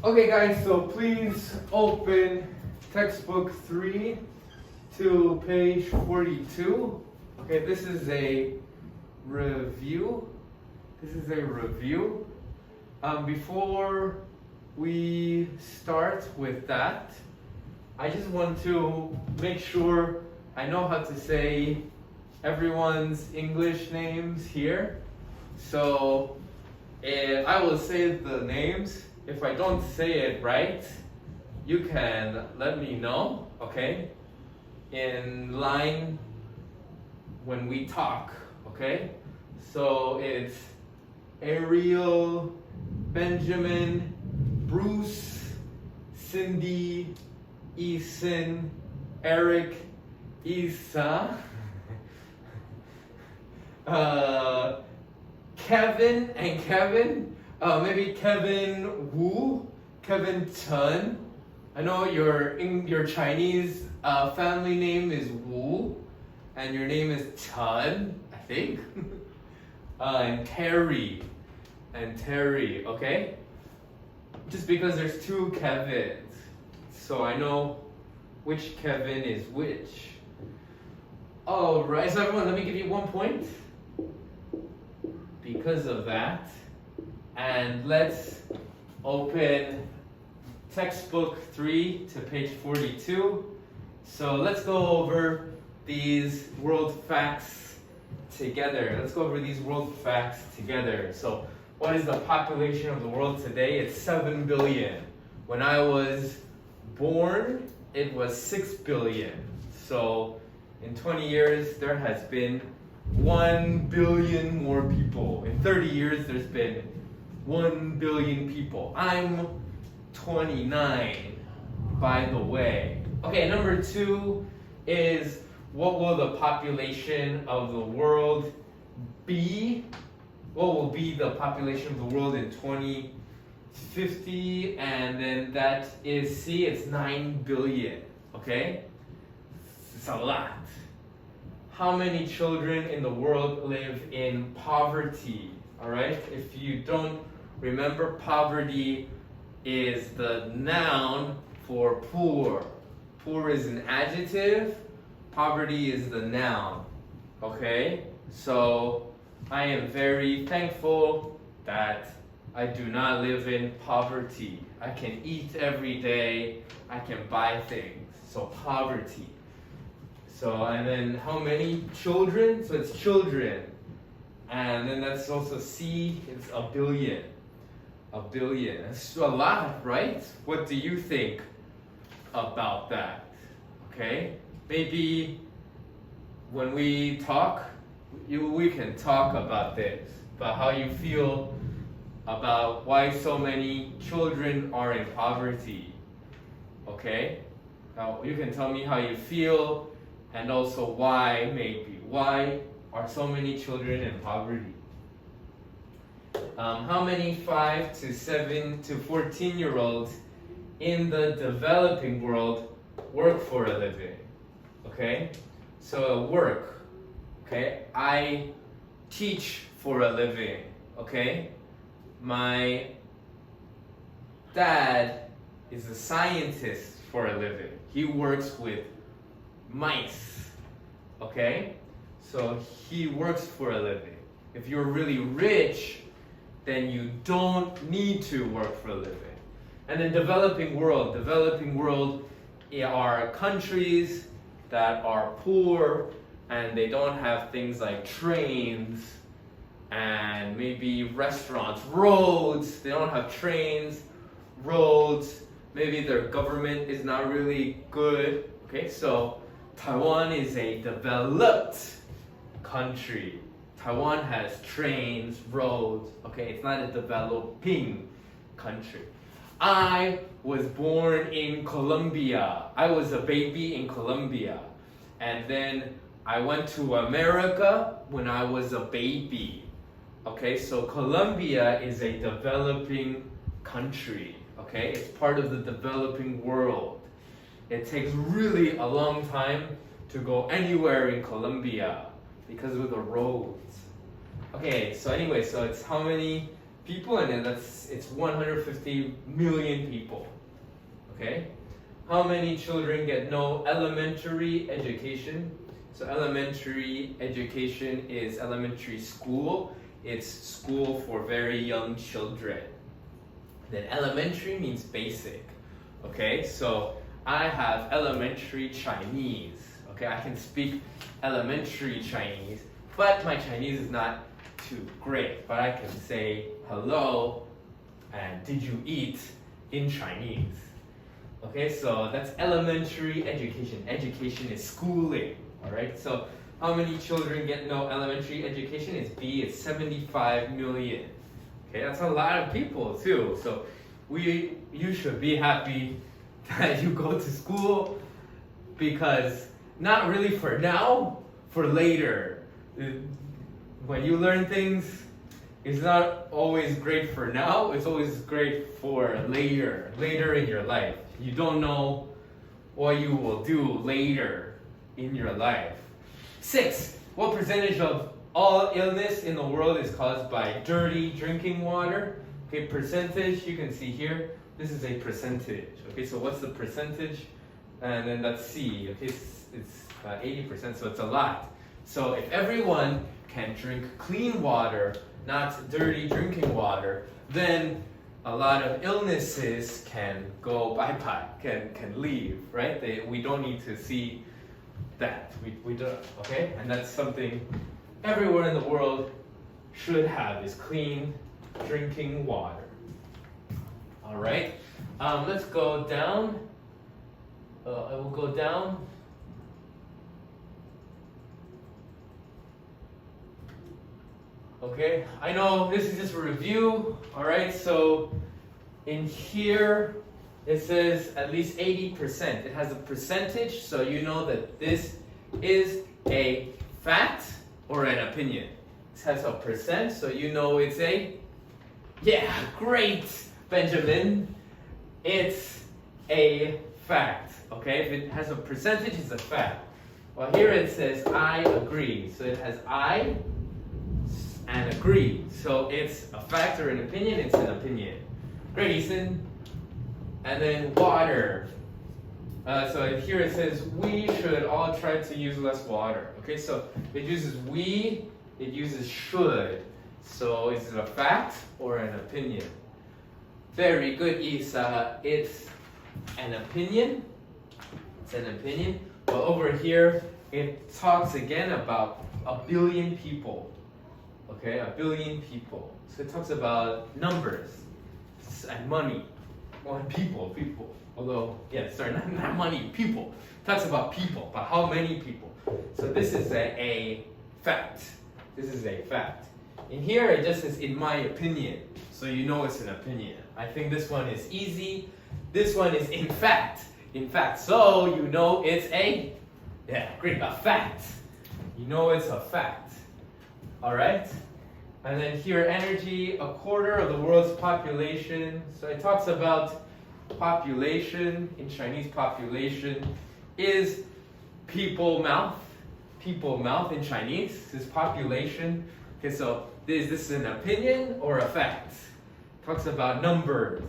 Okay guys, so please open textbook 3 to page 42. Okay, this is a review. Before we start with that, I just want to make sure I know how to say everyone's English names here. So I will say the names. If I don't say it right, you can let me know, okay? In line when we talk, okay? So it's Ariel, Benjamin, Bruce, Cindy, Eason, Eric, Isa, Kevin and Kevin. Maybe Kevin Wu, Kevin Chen. I know your Chinese family name is Wu, and your name is Chen, I think. And Terry, okay? Just because there's two Kevins, so I know which Kevin is which. Alright, so everyone, let me give you 1 point because of that. And let's open textbook 3 to page 42. So let's go over these world facts together. So what is the population of the world today? It's 7 billion. When I was born, it was 6 billion. So in 20 years, there has been 1 billion more people. In 30 years, there's been 1 billion people. I'm 29, by the way. Okay, number 2 is what will the population of the world be? What will be the population of the world in 2050? And then that is C, it's 9 billion. Okay? It's a lot. How many children in the world live in poverty? Alright? If you don't remember, poverty is the noun for poor. Poor is an adjective, poverty is the noun. Okay? So I am very thankful that I do not live in poverty. I can eat every day, I can buy things. So poverty. So, and then how many children? So it's children. And then that's also C, it's a billion. A billion. That's a lot, right? What do you think about that? Okay? Maybe when we talk, we can talk about this, about how you feel about why so many children are in poverty. Okay? Now you can tell me how you feel and also why are so many children in poverty? How many 5 to 7 to 14-year-olds in the developing world work for a living? Okay, so work. Okay, I teach for a living. Okay, my dad is a scientist for a living. He works with mice. Okay, so he works for a living. If you're really rich, then you don't need to work for a living. And then developing world are countries that are poor and they don't have things like trains and maybe restaurants, roads. They don't have trains, roads. Maybe their government is not really good. Okay, so Taiwan is a developed country. Taiwan has trains, roads, okay? It's not a developing country. I was born in Colombia. I was a baby in Colombia. And then I went to America when I was a baby. Okay, so Colombia is a developing country, okay? It's part of the developing world. It takes really a long time to go anywhere in Colombia because of the roads. Okay, so anyway, so it's how many people, and then it's 150 million people. Okay? How many children get no elementary education? So elementary education is elementary school. It's school for very young children. Then elementary means basic. Okay, so I have elementary Chinese. Okay, I can speak elementary Chinese, but my Chinese is not too great. But I can say hello and did you eat in Chinese. Okay, so that's elementary education. Education is schooling. Alright, so how many children get no elementary education? It's B, it's 75 million. Okay, that's a lot of people too. So you should be happy that you go to school, because not really for now, for later. When you learn things, it's not always great for now, it's always great for later in your life. You don't know what you will do later in your life. 6. What percentage of all illness in the world is caused by dirty drinking water? Okay, percentage, you can see here, this is a percentage. Okay, so what's the percentage? And then that's C. Okay, it's 80%, so it's a lot. So if everyone can drink clean water, not dirty drinking water, then a lot of illnesses can go bye-bye, can leave, right? We don't need to see that. We don't, okay? And that's something everywhere in the world should have, is clean drinking water. All right, let's go down. I will go down. Okay, I know this is just a review. All right, so in here it says at least 80%. It has a percentage, so you know that this is a fact or an opinion. It has a percent, so you know it's a, yeah, great, Benjamin. It's a fact, okay? If it has a percentage, it's a fact. Well, here it says I agree. So it has I and agree. So it's a fact or an opinion, it's an opinion. Great, Ethan. And then water. So here it says we should all try to use less water. Okay, so it uses we, it uses should. So is it a fact or an opinion? Very good, Isa. It's an opinion. It's an opinion. But over here, it talks again about 1 billion people. Okay, 1 billion people. So it talks about numbers and money. Well, people. Although, yeah, sorry, not money, people. It talks about people, but how many people? So this is a fact. This is a fact. In here, it just says, in my opinion. So you know it's an opinion. I think this one is easy. This one is in fact. In fact, so you know it's a, yeah, great, a fact. You know it's a fact. All right? And then here, energy, 1/4 of the world's population. So it talks about population. In Chinese, population is people mouth. People mouth in Chinese is population. Okay, so is this an opinion or a fact? It talks about numbers.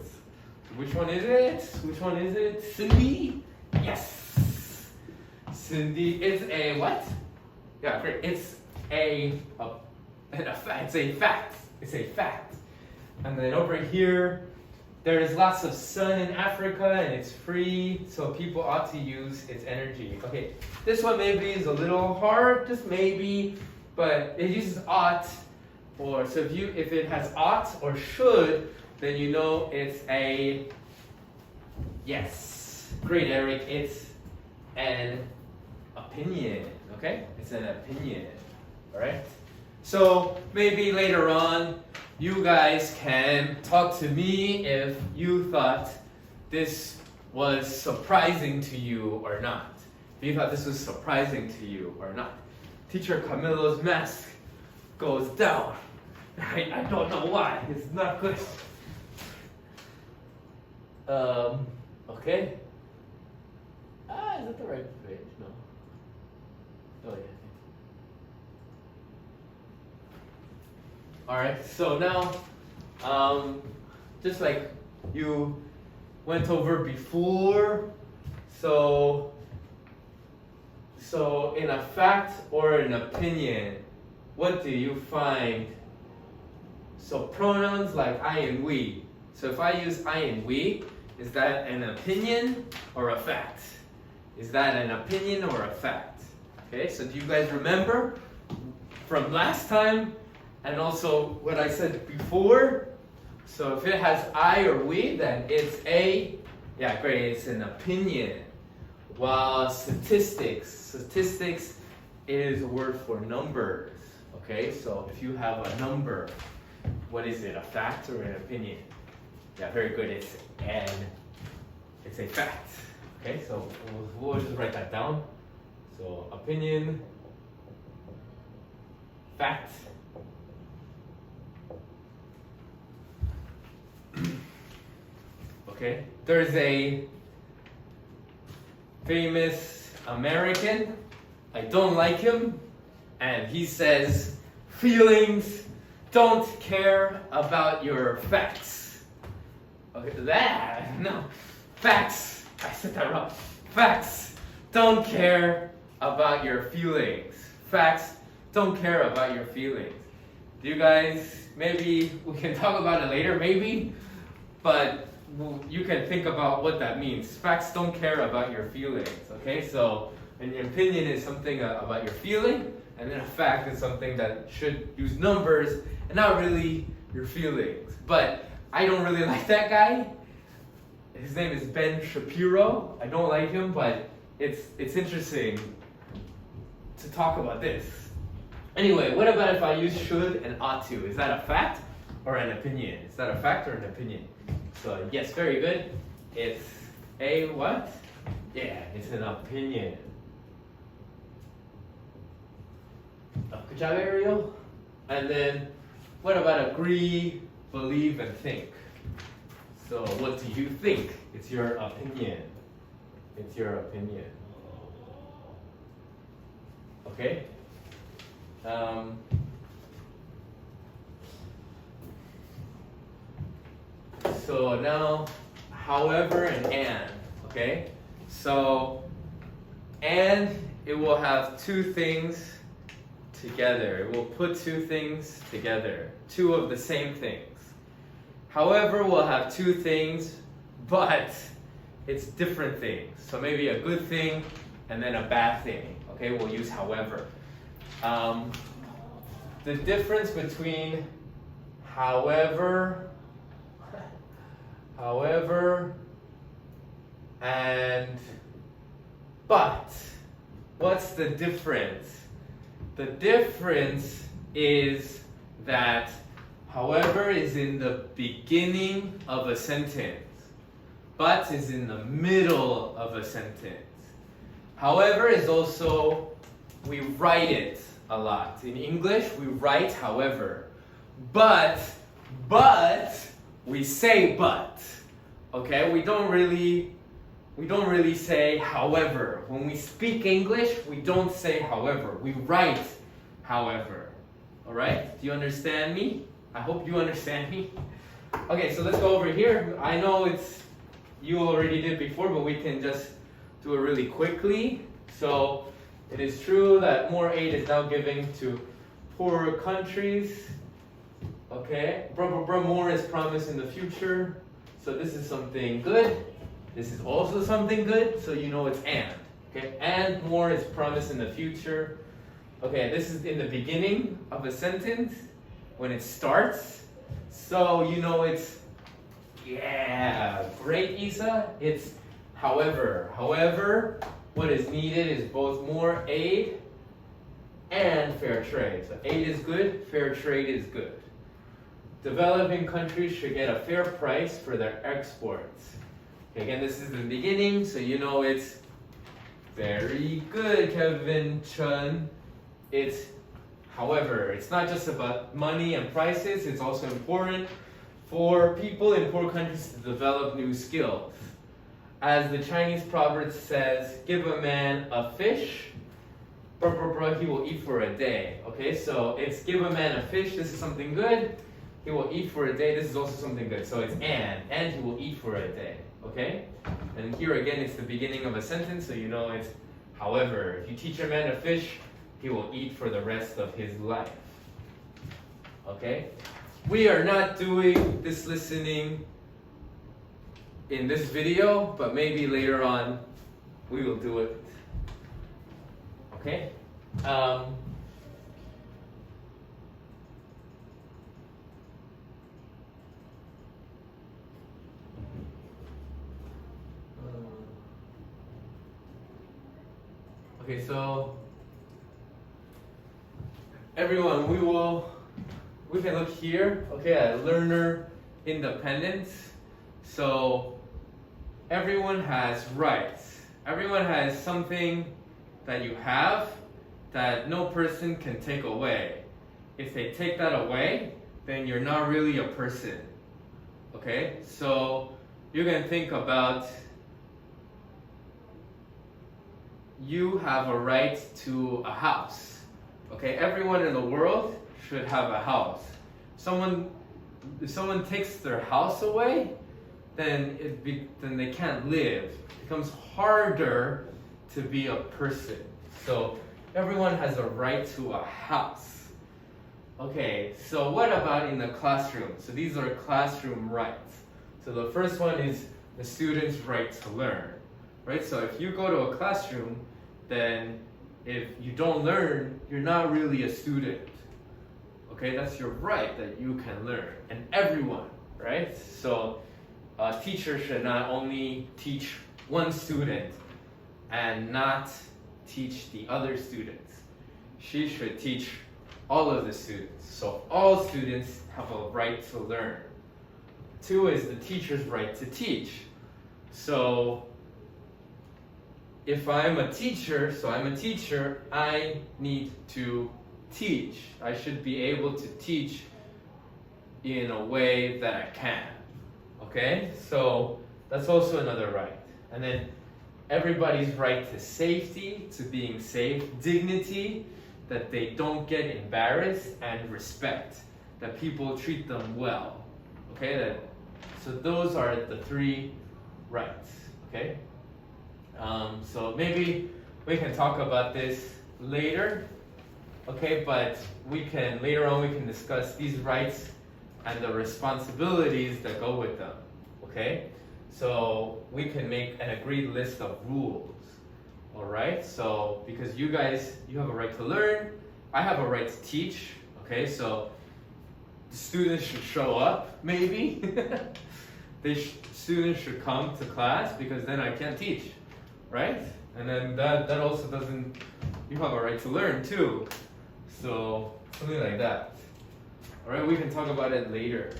Which one is it? Which one is it? Cindy? Yes. Cindy is a what? Yeah, great. It's a fact. It's a fact. It's a fact. And then over here, there is lots of sun in Africa and it's free, so people ought to use its energy. Okay, this one maybe is a little hard, just maybe, but it uses ought, or so if it has ought or should, then you know it's a yes. Great, Eric. It's an opinion. Okay, it's an opinion. All right. So maybe later on, you guys can talk to me if you thought this was surprising to you or not. If you thought this was surprising to you or not. Teacher Camilo's mask goes down. I don't know why. It's not good. Okay. Is that the right page? No. Oh, yeah. All right, so now just like you went over before. So in a fact or an opinion, what do you find? So pronouns like I and we. So if I use I and we, is that an opinion or a fact? Is that an opinion or a fact? Okay, so do you guys remember from last time and also what I said before? So if it has I or we, then it's yeah, great, it's an opinion. While statistics is a word for numbers. Okay, so if you have a number, what is it, a fact or an opinion? Yeah, very good, it's a fact. Okay, so we'll just write that down. So opinion, fact. Okay, there's a famous American, I don't like him, and he says, feelings don't care about your facts. Okay, no, facts, I said that wrong. Facts don't care about your feelings. Facts don't care about your feelings. Do you guys, maybe we can talk about it later, maybe, but you can think about what that means. Facts don't care about your feelings, okay? So an opinion is something about your feeling, and then a fact is something that should use numbers and not really your feelings. But I don't really like that guy. His name is Ben Shapiro. I don't like him, but it's interesting to talk about this. Anyway, what about if I use should and ought to? Is that a fact or an opinion? Is that a fact or an opinion? So yes, very good. It's a what? Yeah, it's an opinion. Good job, Ariel. And then what about agree, believe, and think? So what do you think? It's your opinion. It's your opinion. Okay? So now, however and, okay? So, and it will have two things together. It will put two things together, two of the same things. However, we'll have two things, but it's different things. So maybe a good thing and then a bad thing. Okay, we'll use however. The difference between however, and but. What's the difference? The difference is that however is in the beginning of a sentence, but is in the middle of a sentence. However is also, we write it a lot. In English, we write however. But, we say but. Okay, we don't really say however. When we speak English, we don't say however. We write however. Alright? Do you understand me? I hope you understand me. Okay, so let's go over here. I know you already did before, but we can just do it really quickly. So it is true that more aid is now given to poorer countries. Okay, more is promised in the future. So this is something good. This is also something good. So you know it's and. Okay, and more is promised in the future. Okay, this is in the beginning of a sentence when it starts. So you know it's, yeah, great, Isa. It's however. However, what is needed is both more aid and fair trade. So aid is good, fair trade is good. Developing countries should get a fair price for their exports. Okay, again, this is the beginning, so you know it's very good, Kevin Chen. It's, however, it's not just about money and prices, it's also important for people in poor countries to develop new skills. As the Chinese proverb says, give a man a fish, he will eat for a day. Okay, so it's give a man a fish, this is something good. he will eat for a day. This is also something good. So it's and he will eat for a day. Okay? And here again, it's the beginning of a sentence, so you know it's however. If you teach a man to fish, he will eat for the rest of his life. Okay? We are not doing this listening in this video, but maybe later on we will do it. Okay? Okay, so everyone, we can look here, okay, at learner independence. So everyone has rights. Everyone has something that you have that no person can take away. If they take that away, then you're not really a person. Okay? So you can think about you have a right to a house. Okay? Everyone in the world should have a house. If someone takes their house away, then they can't live. It becomes harder to be a person. So everyone has a right to a house. Okay, so what about in the classroom? So these are classroom rights. So the first one is the student's right to learn. Right? So if you go to a classroom, then if you don't learn, you're not really a student. Okay, that's your right that you can learn. And everyone, right? So a teacher should not only teach one student and not teach the other students. She should teach all of the students. So all students have a right to learn. 2 is the teacher's right to teach. So if I'm a teacher, I need to teach. I should be able to teach in a way that I can. Okay? So that's also another right. And then everybody's right to safety, to being safe, dignity, that they don't get embarrassed, and respect, that people treat them well. Okay? So those are the 3 rights. Okay? So maybe we can talk about this later. Okay, but later on we can discuss these rights and the responsibilities that go with them. Okay? So we can make an agreed list of rules. Alright? So because you have a right to learn, I have a right to teach. Okay, so the students should show up, maybe. Students should come to class, because then I can't teach. Right? And then that also doesn't, you have a right to learn too. So something like that. Alright, we can talk about it later.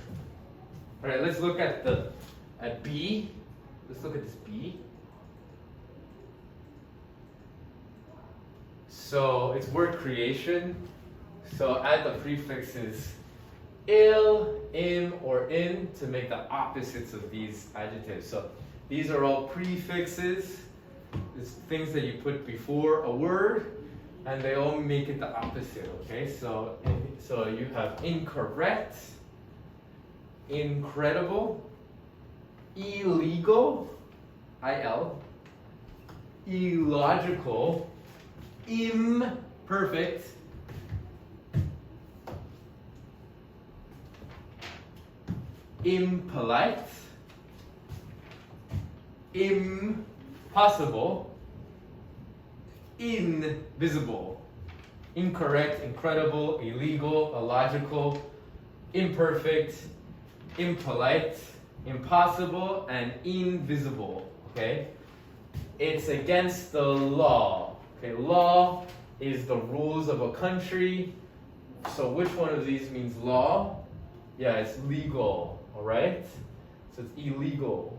Alright, let's look at B. Let's look at this B. So it's word creation. So add the prefixes il, im, or in to make the opposites of these adjectives. So these are all prefixes. It's things that you put before a word, and they all make it the opposite. Okay, so you have incorrect, incredible, illegal, il, illogical, imperfect, impolite, impossible, invisible, incorrect, incredible, illegal, illogical, imperfect, impolite, impossible, and invisible. Okay? It's against the law. Okay, law is the rules of a country. So which one of these means law? Yeah, it's legal. Alright? So it's illegal.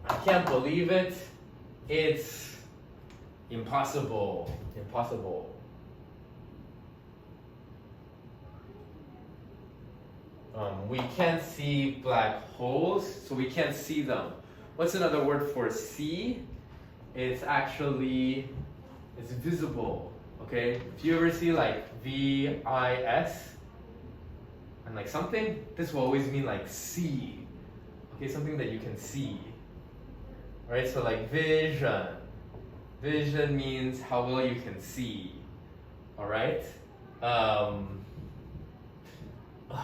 I can't believe it. It's impossible. Impossible. We can't see black holes, so we can't see them. What's another word for see? It's visible. Okay, if you ever see like VIS and like something, this will always mean like see. Okay, something that you can see. Alright, so like vision. Vision means how well you can see. Alright? I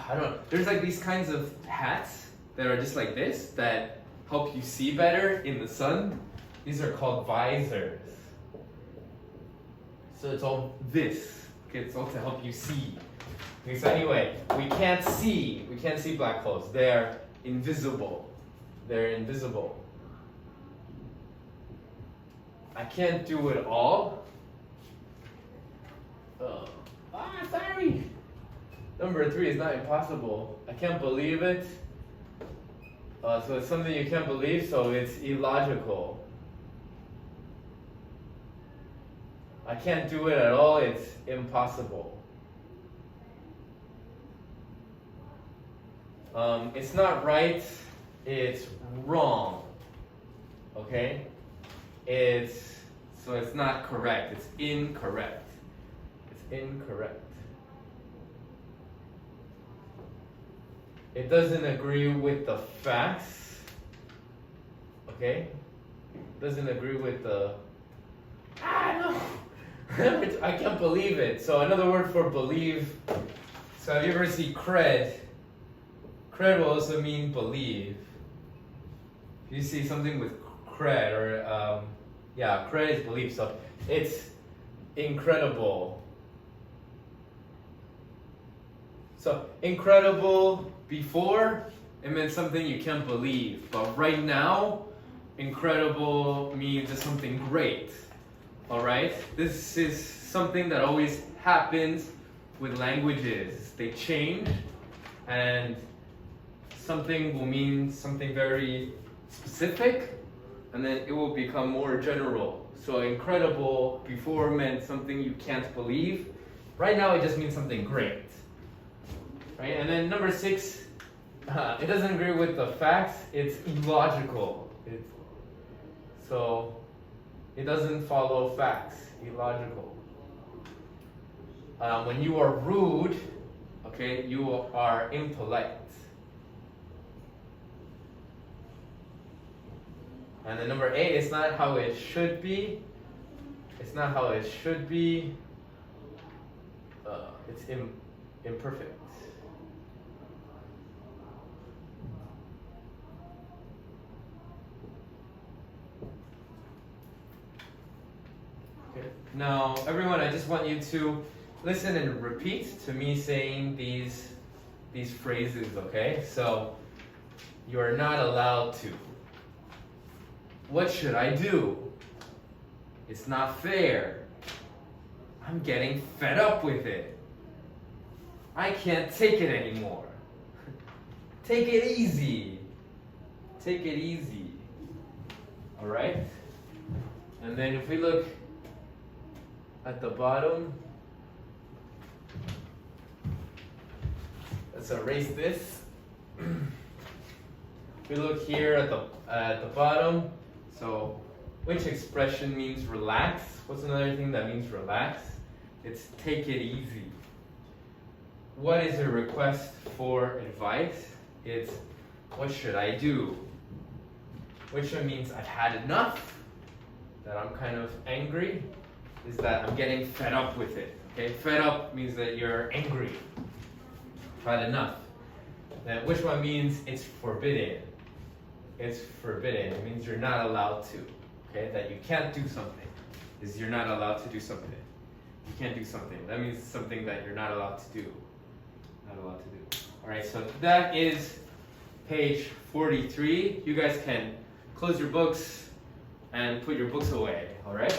don't know. There's like these kinds of hats that are just like this that help you see better in the sun. These are called visors. So it's all this. Okay, it's all to help you see. Okay, so anyway, we can't see black holes. They're invisible. They're invisible. I can't do it all. Sorry. Number 3 is not impossible. I can't believe it. So it's something you can't believe, so it's illogical. I can't do it at all, it's impossible. It's not right, it's wrong. Okay? So it's not correct, it's incorrect. It's incorrect. It doesn't agree with the facts. Okay? It doesn't agree with the... no! I can't believe it. So another word for believe. So if you ever see cred, cred will also mean believe. If you see something with cred, or cred is belief. So it's incredible. So incredible before, it meant something you can't believe. But right now, incredible means it's something great. Alright? This is something that always happens with languages. They change, and something will mean something very specific, and then it will become more general. So incredible before meant something you can't believe. Right now it just means something great. Right? And then number 6, it doesn't agree with the facts, it's illogical. So it doesn't follow facts, illogical. When you are rude, okay, you are impolite. And then number 8, it's not how it should be. It's not how it should be. It's imperfect. Okay. Now, everyone, I just want you to listen and repeat to me saying these phrases, okay? So, you are not allowed to. What should I do? It's not fair. I'm getting fed up with it. I can't take it anymore. Take it easy. Take it easy. Alright? And then if we look at the bottom, let's erase this. We look here at the bottom. So, which expression means relax? What's another thing that means relax? It's take it easy. What is a request for advice? It's what should I do? Which one means I've had enough, that I'm kind of angry, is that I'm getting fed up with it. Okay, fed up means that you're angry. I've had enough. Then which one means it's forbidden? It's forbidden. It means you're not allowed to. Okay, that you can't do something. Is you're not allowed to do something. You can't do something. That means something that you're not allowed to do. Not allowed to do. Alright, so that is page 43. You guys can close your books and put your books away. Alright?